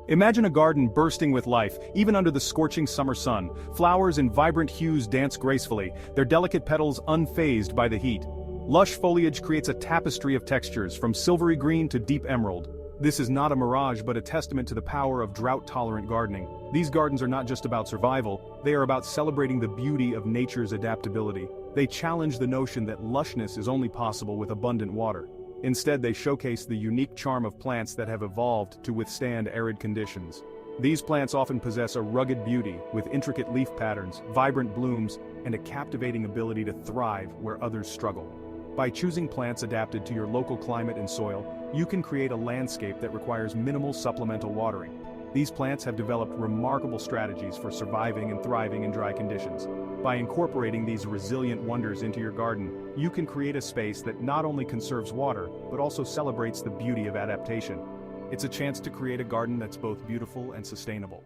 Imagine a garden bursting with life, even under the scorching summer sun. Flowers in vibrant hues dance gracefully, their delicate petals unfazed by the heat. Lush foliage creates a tapestry of textures, from silvery green to deep emerald. This is not a mirage but a testament to the power of drought-tolerant gardening. These gardens are not just about survival, they are about celebrating the beauty of nature's adaptability. They challenge the notion that lushness is only possible with abundant water. Instead, they showcase the unique charm of plants that have evolved to withstand arid conditions. These plants often possess a rugged beauty, with intricate leaf patterns, vibrant blooms, and a captivating ability to thrive where others struggle. By choosing plants adapted to your local climate and soil, you can create a landscape that requires minimal supplemental watering. These plants have developed remarkable strategies for surviving and thriving in dry conditions. By incorporating these resilient wonders into your garden, you can create a space that not only conserves water, but also celebrates the beauty of adaptation. It's a chance to create a garden that's both beautiful and sustainable.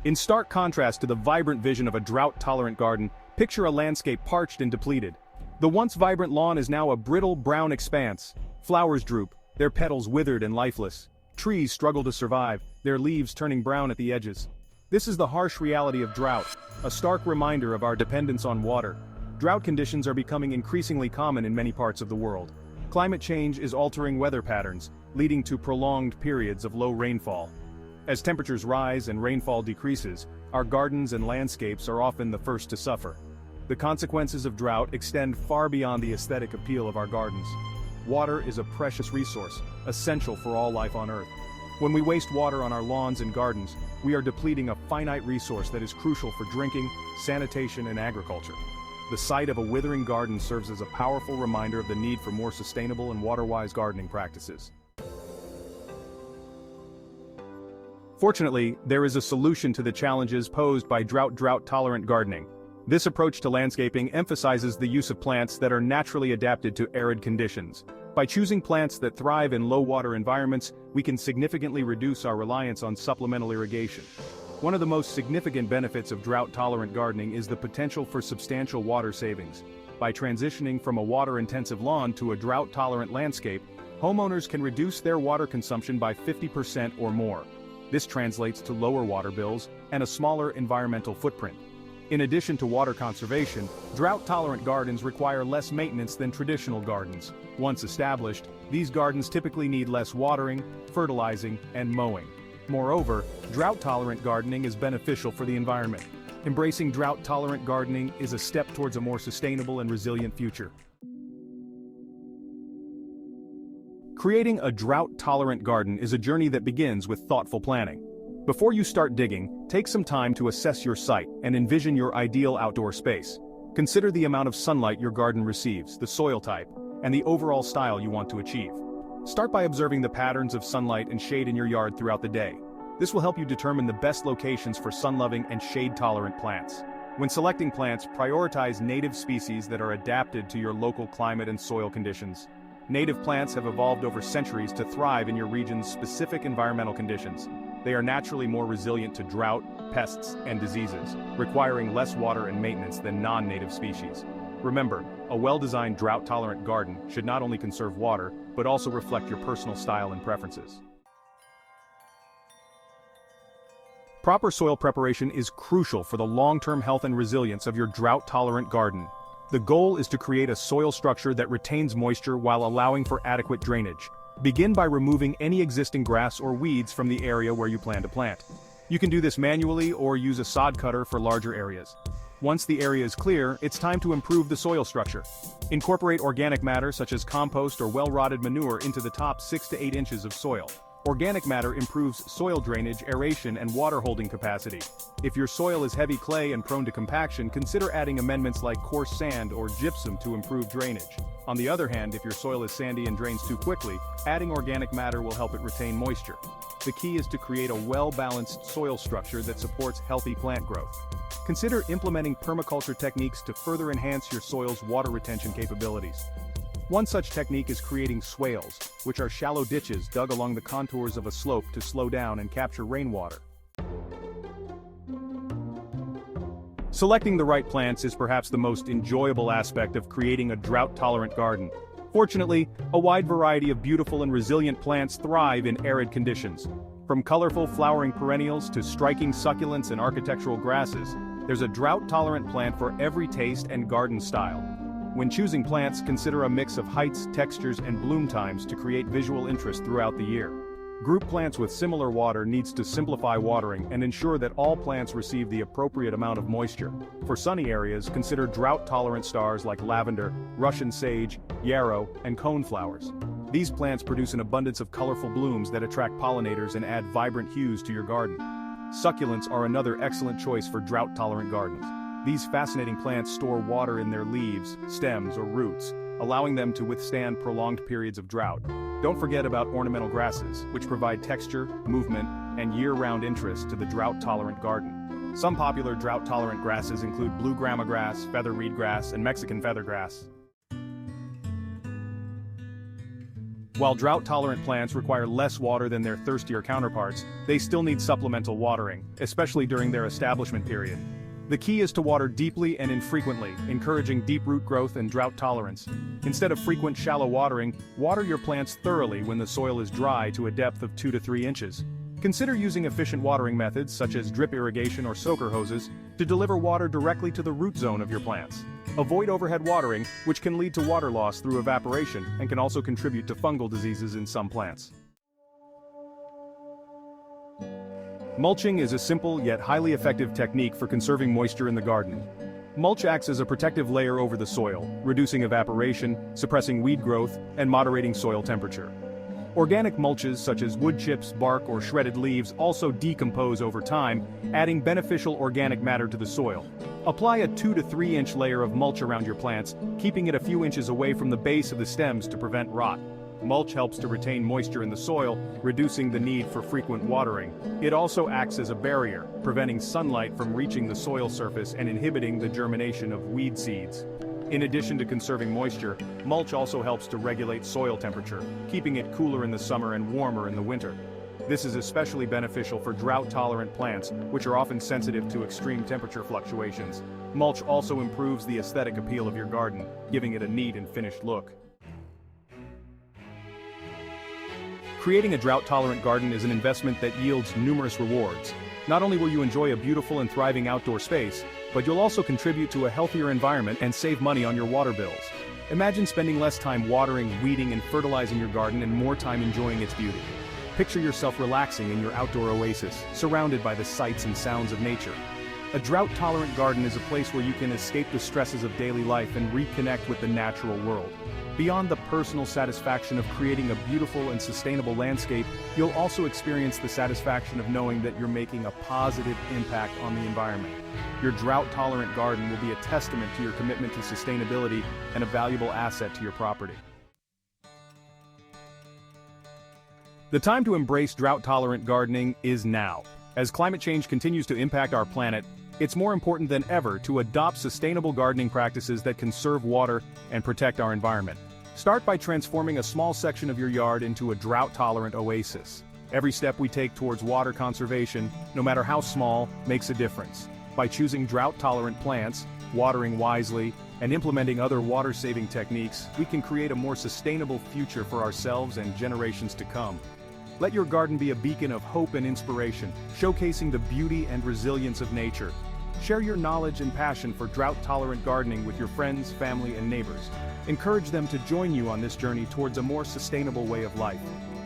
In stark contrast to the vibrant vision of a drought-tolerant garden, picture a landscape parched and depleted. The once vibrant lawn is now a brittle brown expanse. Flowers droop, their petals withered and lifeless. Trees struggle to survive, their leaves turning brown at the edges. This is the harsh reality of drought, a stark reminder of our dependence on water. Drought conditions are becoming increasingly common in many parts of the world. Climate change is altering weather patterns, leading to prolonged periods of low rainfall. As temperatures rise and rainfall decreases, our gardens and landscapes are often the first to suffer. The consequences of drought extend far beyond the aesthetic appeal of our gardens. Water is a precious resource, essential for all life on Earth. When we waste water on our lawns and gardens, we are depleting a finite resource that is crucial for drinking, sanitation, and agriculture. The sight of a withering garden serves as a powerful reminder of the need for more sustainable and water-wise gardening practices. Fortunately, there is a solution to the challenges posed by drought-tolerant gardening. This approach to landscaping emphasizes the use of plants that are naturally adapted to arid conditions. By choosing plants that thrive in low-water environments, we can significantly reduce our reliance on supplemental irrigation. One of the most significant benefits of drought-tolerant gardening is the potential for substantial water savings. By transitioning from a water-intensive lawn to a drought-tolerant landscape, homeowners can reduce their water consumption by 50% or more. This translates to lower water bills and a smaller environmental footprint. In addition to water conservation, drought-tolerant gardens require less maintenance than traditional gardens. Once established, these gardens typically need less watering, fertilizing, and mowing. Moreover, drought-tolerant gardening is beneficial for the environment. Embracing drought-tolerant gardening is a step towards a more sustainable and resilient future. Creating a drought-tolerant garden is a journey that begins with thoughtful planning. Before you start digging, take some time to assess your site and envision your ideal outdoor space. Consider the amount of sunlight your garden receives, the soil type, and the overall style you want to achieve. Start by observing the patterns of sunlight and shade in your yard throughout the day. This will help you determine the best locations for sun-loving and shade-tolerant plants. When selecting plants, prioritize native species that are adapted to your local climate and soil conditions. Native plants have evolved over centuries to thrive in your region's specific environmental conditions. They are naturally more resilient to drought, pests, and diseases, requiring less water and maintenance than non-native species. Remember, a well-designed drought-tolerant garden should not only conserve water, but also reflect your personal style and preferences. Proper soil preparation is crucial for the long-term health and resilience of your drought-tolerant garden. The goal is to create a soil structure that retains moisture while allowing for adequate drainage. Begin by removing any existing grass or weeds from the area where you plan to plant. You can do this manually or use a sod cutter for larger areas. Once the area is clear, it's time to improve the soil structure. Incorporate organic matter such as compost or well-rotted manure into the top 6 to 8 inches of soil. Organic matter improves soil drainage, aeration, and water holding capacity. If your soil is heavy clay and prone to compaction, consider adding amendments like coarse sand or gypsum to improve drainage. On the other hand, if your soil is sandy and drains too quickly, adding organic matter will help it retain moisture. The key is to create a well-balanced soil structure that supports healthy plant growth. Consider implementing permaculture techniques to further enhance your soil's water retention capabilities. One such technique is creating swales, which are shallow ditches dug along the contours of a slope to slow down and capture rainwater. Selecting the right plants is perhaps the most enjoyable aspect of creating a drought-tolerant garden. Fortunately, a wide variety of beautiful and resilient plants thrive in arid conditions. From colorful flowering perennials to striking succulents and architectural grasses, there's a drought-tolerant plant for every taste and garden style. When choosing plants, consider a mix of heights, textures, and bloom times to create visual interest throughout the year. Group plants with similar water needs to simplify watering and ensure that all plants receive the appropriate amount of moisture. For sunny areas, consider drought-tolerant stars like lavender, Russian sage, yarrow, and coneflowers. These plants produce an abundance of colorful blooms that attract pollinators and add vibrant hues to your garden. Succulents are another excellent choice for drought-tolerant gardens. These fascinating plants store water in their leaves, stems, or roots, allowing them to withstand prolonged periods of drought. Don't forget about ornamental grasses, which provide texture, movement, and year-round interest to the drought-tolerant garden. Some popular drought-tolerant grasses include blue grama grass, feather reed grass, and Mexican feathergrass. While drought-tolerant plants require less water than their thirstier counterparts, they still need supplemental watering, especially during their establishment period. The key is to water deeply and infrequently, encouraging deep root growth and drought tolerance. Instead of frequent shallow watering, water your plants thoroughly when the soil is dry to a depth of 2 to 3 inches. Consider using efficient watering methods such as drip irrigation or soaker hoses to deliver water directly to the root zone of your plants. Avoid overhead watering, which can lead to water loss through evaporation and can also contribute to fungal diseases in some plants. Mulching is a simple yet highly effective technique for conserving moisture in the garden. Mulch acts as a protective layer over the soil, reducing evaporation, suppressing weed growth, and moderating soil temperature. Organic mulches such as wood chips, bark, or shredded leaves also decompose over time, adding beneficial organic matter to the soil. Apply a 2 to 3 inch layer of mulch around your plants, keeping it a few inches away from the base of the stems to prevent rot. Mulch helps to retain moisture in the soil, reducing the need for frequent watering. It also acts as a barrier, preventing sunlight from reaching the soil surface and inhibiting the germination of weed seeds. In addition to conserving moisture, mulch also helps to regulate soil temperature, keeping it cooler in the summer and warmer in the winter. This is especially beneficial for drought-tolerant plants, which are often sensitive to extreme temperature fluctuations. Mulch also improves the aesthetic appeal of your garden, giving it a neat and finished look. Creating a drought-tolerant garden is an investment that yields numerous rewards. Not only will you enjoy a beautiful and thriving outdoor space, but you'll also contribute to a healthier environment and save money on your water bills. Imagine spending less time watering, weeding, and fertilizing your garden and more time enjoying its beauty. Picture yourself relaxing in your outdoor oasis, surrounded by the sights and sounds of nature. A drought-tolerant garden is a place where you can escape the stresses of daily life and reconnect with the natural world. Beyond the personal satisfaction of creating a beautiful and sustainable landscape, you'll also experience the satisfaction of knowing that you're making a positive impact on the environment. Your drought-tolerant garden will be a testament to your commitment to sustainability and a valuable asset to your property. The time to embrace drought-tolerant gardening is now. As climate change continues to impact our planet, it's more important than ever to adopt sustainable gardening practices that conserve water and protect our environment. Start by transforming a small section of your yard into a drought-tolerant oasis. Every step we take towards water conservation, no matter how small, makes a difference. By choosing drought-tolerant plants, watering wisely, and implementing other water-saving techniques, we can create a more sustainable future for ourselves and generations to come. Let your garden be a beacon of hope and inspiration, showcasing the beauty and resilience of nature. Share your knowledge and passion for drought-tolerant gardening with your friends, family, and neighbors. Encourage them to join you on this journey towards a more sustainable way of life.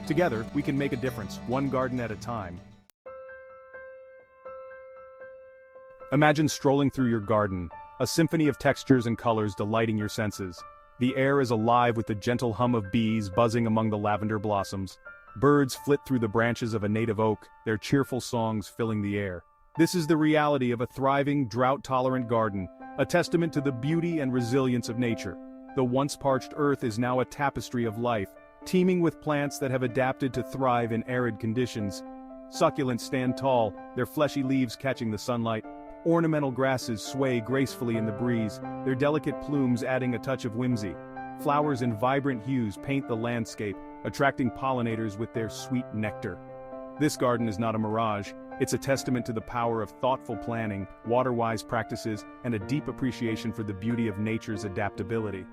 Together, we can make a difference, one garden at a time. Imagine strolling through your garden, a symphony of textures and colors delighting your senses. The air is alive with the gentle hum of bees buzzing among the lavender blossoms. Birds flit through the branches of a native oak, their cheerful songs filling the air. This is the reality of a thriving, drought-tolerant garden, a testament to the beauty and resilience of nature. The once parched earth is now a tapestry of life, teeming with plants that have adapted to thrive in arid conditions. Succulents stand tall, their fleshy leaves catching the sunlight. Ornamental grasses sway gracefully in the breeze, their delicate plumes adding a touch of whimsy. Flowers in vibrant hues paint the landscape, attracting pollinators with their sweet nectar. This garden is not a mirage, it's a testament to the power of thoughtful planning, water-wise practices, and a deep appreciation for the beauty of nature's adaptability.